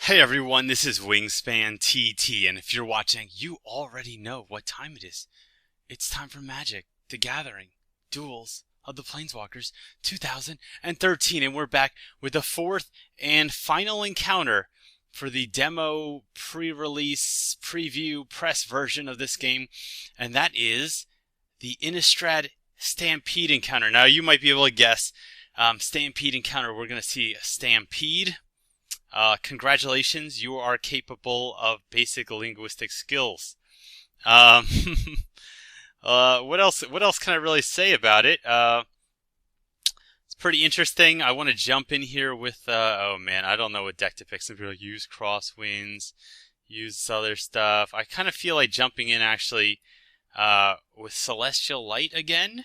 Hey everyone, this is Wingspan TT, and if you're watching, you already know what time it is. It's time for Magic, the Gathering, Duels of the Planeswalkers 2013, and we're back with the fourth and final encounter for the demo, pre-release, preview, press version of this game, and that is the Innistrad Stampede encounter. Now, you might be able to guess, Stampede encounter, we're going to see a Stampede. Congratulations, you are capable of basic linguistic skills. Um, what else? What else can I really say about it? It's pretty interesting. I want to jump in here with. Oh man, I don't know what deck to pick. Some people like, use Crosswinds, use this other stuff. I kind of feel like jumping in actually with Celestial Light again,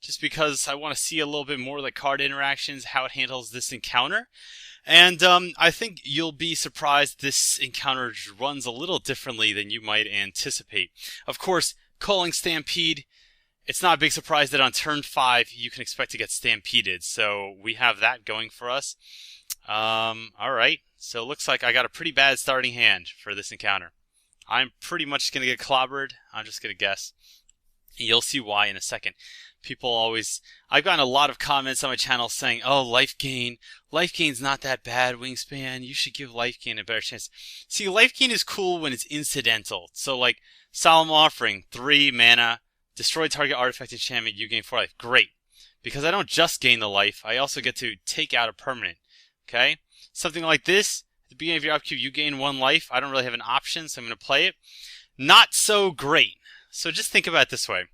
just because I want to see a little bit more of the card interactions, how it handles this encounter. And I think you'll be surprised this encounter runs a little differently than you might anticipate. Of course, calling Stampede, it's not a big surprise that on turn 5 you can expect to get stampeded. So we have that going for us. Alright, so it looks like I got a pretty bad starting hand for this encounter. I'm pretty much going to get clobbered. I'm just going to guess. And you'll see why in a second. I've gotten a lot of comments on my channel saying, oh, Lifegain's not that bad, Wingspan, you should give Lifegain a better chance. See, Lifegain is cool when it's incidental. So like, Solemn Offering, 3 mana, destroy target artifact enchantment, you gain 4 life. Great. Because I don't just gain the life, I also get to take out a permanent. Okay? Something like this, at the beginning of your upkeep, you gain 1 life. I don't really have an option, so I'm going to play it. Not so great. So just think about it this way.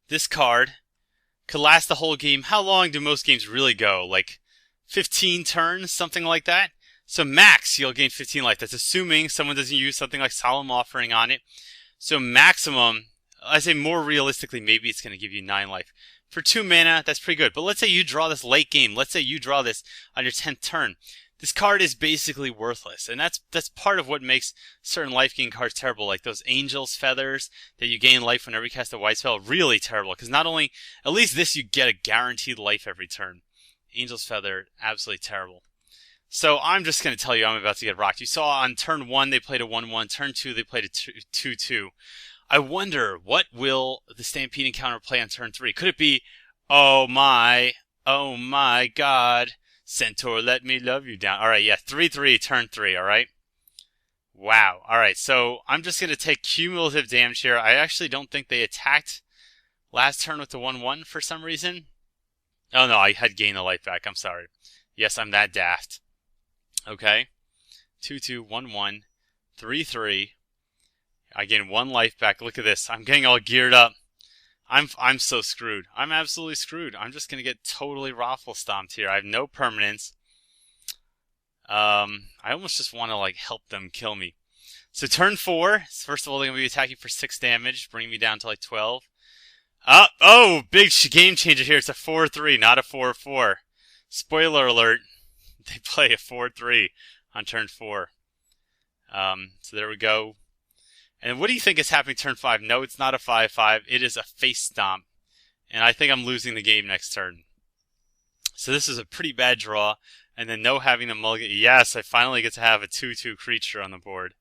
This card could last the whole game. How long do most games really go? Like 15 turns, something like that? So max, you'll gain 15 life. That's assuming someone doesn't use something like Solemn Offering on it. So maximum, I say more realistically, maybe it's going to give you 9 life. For 2 mana, that's pretty good. But let's say you draw this late game. Let's say you draw this on your 10th turn. This card is basically worthless, and that's part of what makes certain life gain cards terrible, like those Angel's Feathers that you gain life whenever you cast a white spell, really terrible, because not only, at least this you get a guaranteed life every turn. Angel's Feather, absolutely terrible. So I'm just going to tell you I'm about to get rocked. You saw on turn 1 they played a 1-1, turn 2 they played a 2-2. I wonder, what will the Stampede encounter play on turn 3? Could it be, oh my god, Centaur, let me love you down. Alright, yeah, 3-3, turn 3, alright? Wow. Alright, so I'm just going to take cumulative damage here. I actually don't think they attacked last turn with the 1-1 for some reason. Oh no, I had gained the life back. I'm sorry. Yes, I'm that daft. Okay. 2-2, 1-1, 3-3. I gain 1 life back. Look at this. I'm getting all geared up. I'm so screwed. I'm absolutely screwed. I'm just going to get totally raffle stomped here. I have no permanence. I almost just want to like help them kill me. So turn 4, first of all, they're going to be attacking for 6 damage, bringing me down to like 12. Oh, big game changer here. It's a 4-3, not a 4-4. Spoiler alert. They play a 4-3 on turn 4. So there we go. And what do you think is happening turn 5? No, it's not a 5-5. It is a face stomp. And I think I'm losing the game next turn. So this is a pretty bad draw. And then no having the mulligan. Yes, I finally get to have a 2-2 creature on the board.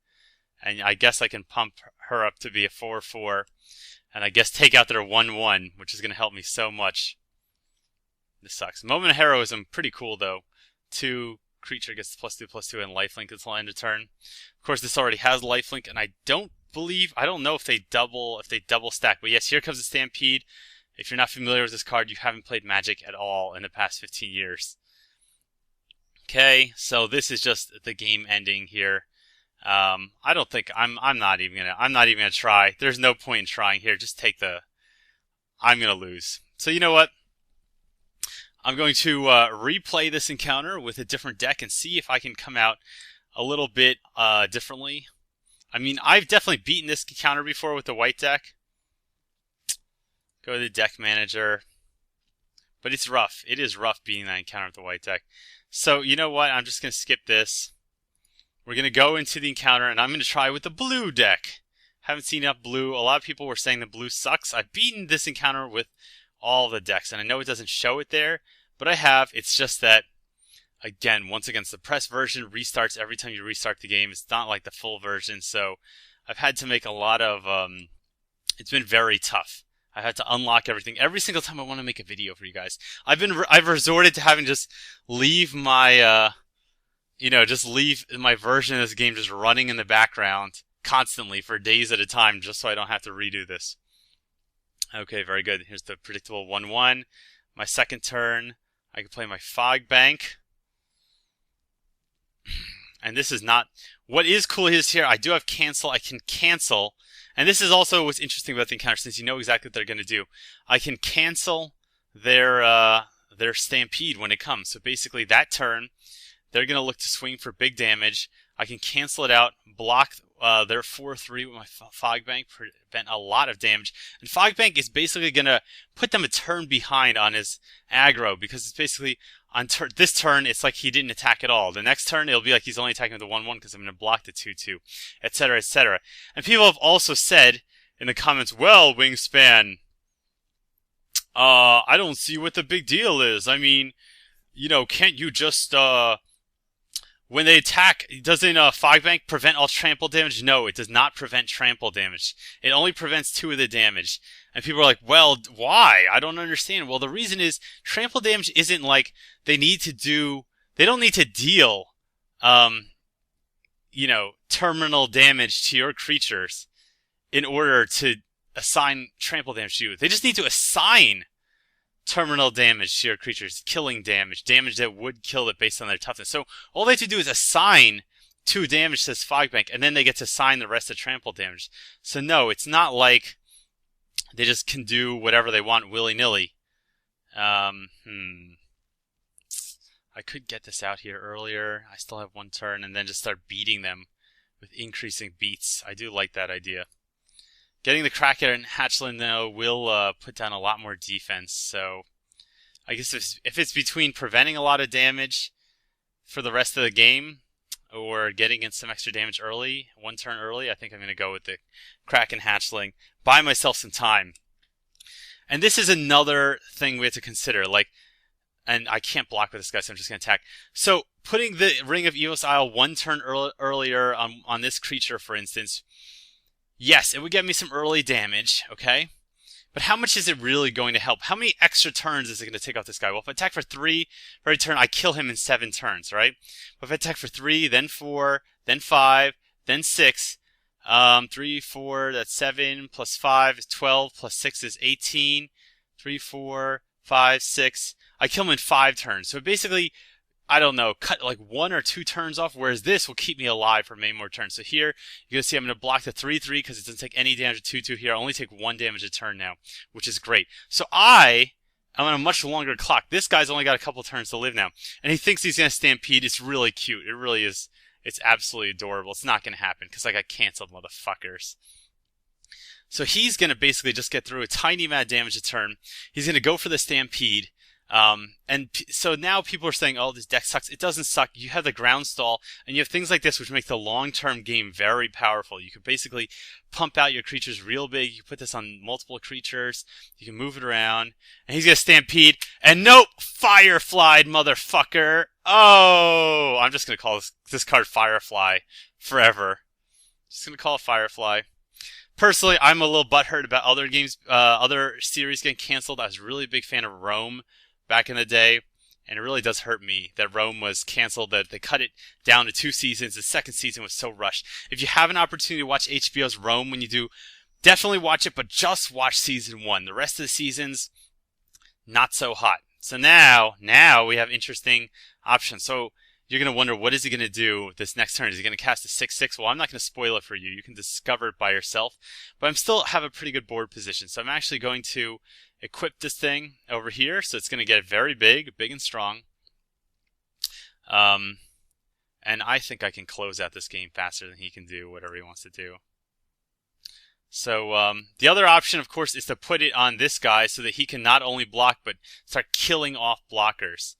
And I guess I can pump her up to be a 4-4. And I guess take out their 1-1, which is going to help me so much. This sucks. Moment of Heroism, pretty cool though. 2 creature gets +2/+2 and lifelink until end of turn. Of course, this already has lifelink, and I don't know if they double stack, but yes, here comes the Stampede. If you're not familiar with this card, you haven't played Magic at all in the past 15 years. Okay, so this is just the game ending here. I don't think I'm not even gonna try. There's no point in trying here. Just take I'm gonna lose. So you know what? I'm going to replay this encounter with a different deck and see if I can come out a little bit differently. I mean, I've definitely beaten this encounter before with the white deck. Go to the deck manager. But it's rough. It is rough beating that encounter with the white deck. So, you know what? I'm just going to skip this. We're going to go into the encounter, and I'm going to try with the blue deck. Haven't seen enough blue. A lot of people were saying the blue sucks. I've beaten this encounter with all the decks, and I know it doesn't show it there, but I have. It's just that Again, once again, it's the press version, restarts every time you restart the game. It's not like the full version, so I've had to make a lot of, it's been very tough. I had to unlock everything every single time I want to make a video for you guys. I've resorted to having to just leave my, just leave my version of this game just running in the background constantly for days at a time, just so I don't have to redo this. Okay, very good. Here's the predictable 1/1. My second turn, I can play my Fog Bank. And this is not... What is cool is here, I do have cancel. I can cancel. And this is also what's interesting about the encounter, since you know exactly what they're going to do. I can cancel their stampede when it comes. So basically that turn, they're going to look to swing for big damage. I can cancel it out, block their 4/3 with my Fog Bank, prevent a lot of damage. And Fog Bank is basically going to put them a turn behind on his aggro, because it's basically on this turn, it's like he didn't attack at all. The next turn, it'll be like he's only attacking with the 1/1 because I'm going to block the 2/2, etc., etc. And people have also said in the comments, well, Wingspan, I don't see what the big deal is. I mean, can't you just, when they attack, doesn't Fog Bank prevent all trample damage? No, it does not prevent trample damage. It only prevents 2 of the damage. And people are like, well, why? I don't understand. Well, the reason is trample damage isn't like they don't need to deal, terminal damage to your creatures in order to assign trample damage to you. They just need to assign terminal damage to your creatures, killing damage that would kill it based on their toughness. So all they have to do is assign 2 damage to this Fog Bank, and then they get to assign the rest of trample damage. So no, it's not like they just can do whatever they want willy-nilly. I could get this out here earlier. I still have 1 turn, and then just start beating them with increasing beats. I do like that idea. Getting the Kraken and Hatchling, though, will put down a lot more defense. So I guess if it's between preventing a lot of damage for the rest of the game or getting in some extra damage early, 1 turn early, I think I'm going to go with the Kraken Hatchling. Buy myself some time. And this is another thing we have to consider. And I can't block with this guy, so I'm just going to attack. So putting the Ring of Eos Isle 1 turn earlier on this creature, for instance, yes, it would get me some early damage, okay? But how much is it really going to help? How many extra turns is it going to take off this guy? Well, if I attack for 3 for every turn, I kill him in 7 turns, right? But if I attack for 3, then 4, then 5, then 6, 3, 4, that's 7, plus 5 is 12, plus 6 is 18, 3, 4, 5, 6. I kill him in 5 turns. So basically, I don't know, cut like 1 or 2 turns off, whereas this will keep me alive for many more turns. So here, you're going to see I'm going to block the 3/3 because it doesn't take any damage to 2/2 here. I only take 1 damage a turn now, which is great. So I'm on a much longer clock. This guy's only got a couple turns to live now. And he thinks he's going to stampede. It's really cute. It really is. It's absolutely adorable. It's not going to happen because I got canceled, motherfuckers. So he's going to basically just get through a tiny amount of damage a turn. He's going to go for the stampede. So now people are saying, oh, this deck sucks. It doesn't suck. You have the ground stall, and you have things like this which make the long-term game very powerful. You can basically pump out your creatures real big. You can put this on multiple creatures. You can move it around. And he's going to stampede. And nope! Firefly, motherfucker! Oh! I'm just going to call this card Firefly forever. Just going to call it Firefly. Personally, I'm a little butthurt about other games, other series getting canceled. I was a really big fan of Rome back in the day, and it really does hurt me that Rome was canceled, that they cut it down to 2 seasons. The second season was so rushed. If you have an opportunity to watch HBO's Rome when you do, definitely watch it, but just watch season 1. The rest of the seasons, not so hot. So now we have interesting options. So you're going to wonder, what is he going to do this next turn? Is he going to cast a 6/6? Well, I'm not going to spoil it for you. You can discover it by yourself. But I'm still have a pretty good board position. So I'm actually going to equip this thing over here. So it's going to get very big and strong. And I think I can close out this game faster than he can do whatever he wants to do. So the other option, of course, is to put it on this guy so that he can not only block, but start killing off blockers.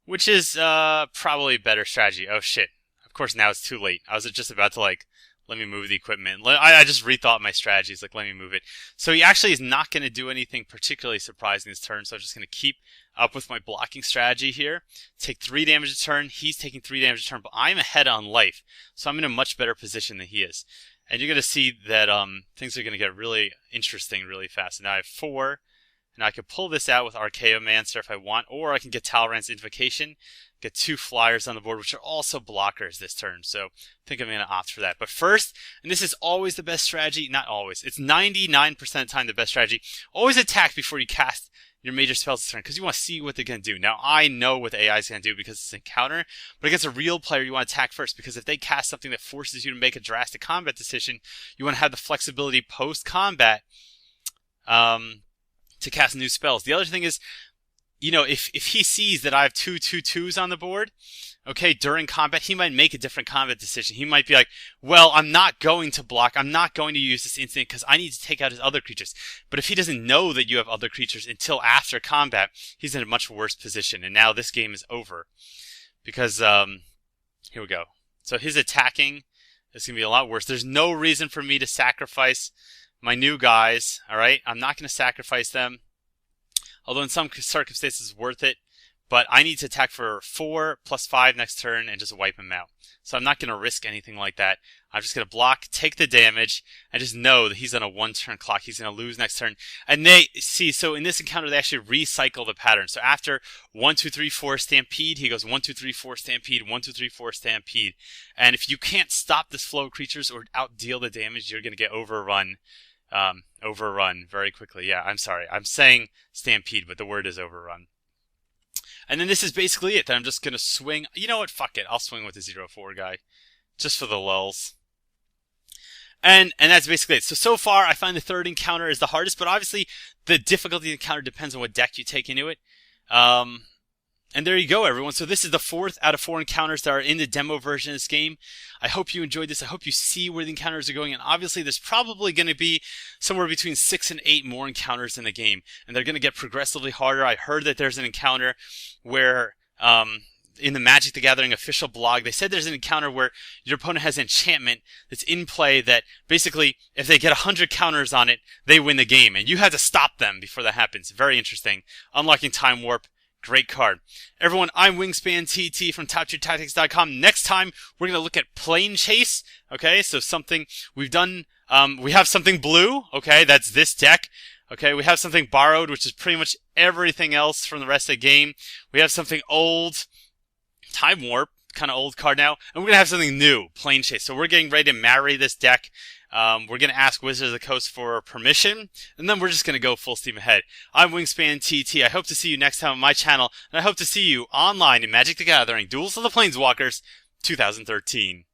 Which is probably a better strategy. Oh shit. Of course now it's too late. I was just about to Let me move the equipment. I just rethought my strategies. Like, let me move it. So he actually is not going to do anything particularly surprising this turn. So I'm just going to keep up with my blocking strategy here. Take 3 damage a turn. He's taking 3 damage a turn, but I'm ahead on life. So I'm in a much better position than he is. And you're going to see that things are going to get really interesting really fast. And now I have 4. And I could pull this out with Archaeomancer if I want, or I can get Talrand's Invocation, get 2 flyers on the board, which are also blockers this turn. So I think I'm going to opt for that. But first, and this is always the best strategy, not always, it's 99% of the time the best strategy, always attack before you cast your major spells this turn, because you want to see what they're going to do. Now, I know what the AI is going to do because it's an encounter, but against a real player, you want to attack first, because if they cast something that forces you to make a drastic combat decision, you want to have the flexibility post-combat to cast new spells. The other thing is, you know, if he sees that I have 2 2/2s on the board, okay, during combat, he might make a different combat decision. He might be like, well, I'm not going to block. I'm not going to use this instant because I need to take out his other creatures. But if he doesn't know that you have other creatures until after combat, he's in a much worse position. And now this game is over. Because, here we go. So his attacking is going to be a lot worse. There's no reason for me to sacrifice my new guys, all right? I'm not going to sacrifice them, although in some circumstances it's worth it. But I need to attack for 4 + 5 next turn and just wipe him out. So I'm not going to risk anything like that. I'm just going to block, take the damage, and just know that he's on a 1-turn clock. He's going to lose next turn. And they, see, so in this encounter, they actually recycle the pattern. So after 1, 2, 3, 4 Stampede, he goes 1, 2, 3, 4 Stampede, 1, 2, 3, 4 Stampede. And if you can't stop this flow of creatures or outdeal the damage, you're going to get overrun. Overrun very quickly. Yeah, I'm sorry. I'm saying Stampede, but the word is overrun. And then this is basically it. Then I'm just going to swing. You know what? Fuck it. I'll swing with the 0/4 guy. Just for the lulz. And that's basically it. So far, I find the third encounter is the hardest, but obviously the difficulty of the encounter depends on what deck you take into it. And there you go, everyone. So this is the 4th out of 4 encounters that are in the demo version of this game. I hope you enjoyed this. I hope you see where the encounters are going. And obviously, there's probably going to be somewhere between 6 and 8 more encounters in the game. And they're going to get progressively harder. I heard that there's an encounter where, in the Magic the Gathering official blog, they said there's an encounter where your opponent has an enchantment that's in play that basically, if they get 100 counters on it, they win the game. And you have to stop them before that happens. Very interesting. Unlocking Time Warp. Great card. Everyone, I'm Wingspan TT from TopTierTactics.com. Next time, we're going to look at Plane Chase. Okay, so something we've done, we have something blue. Okay, that's this deck. Okay, we have something borrowed, which is pretty much everything else from the rest of the game. We have something old, Time Warp, kind of old card now. And we're going to have something new, Plane Chase. So we're getting ready to marry this deck. We're going to ask Wizards of the Coast for permission, and then we're just going to go full steam ahead. I'm Wingspan TT. I hope to see you next time on my channel, and I hope to see you online in Magic the Gathering Duels of the Planeswalkers 2013.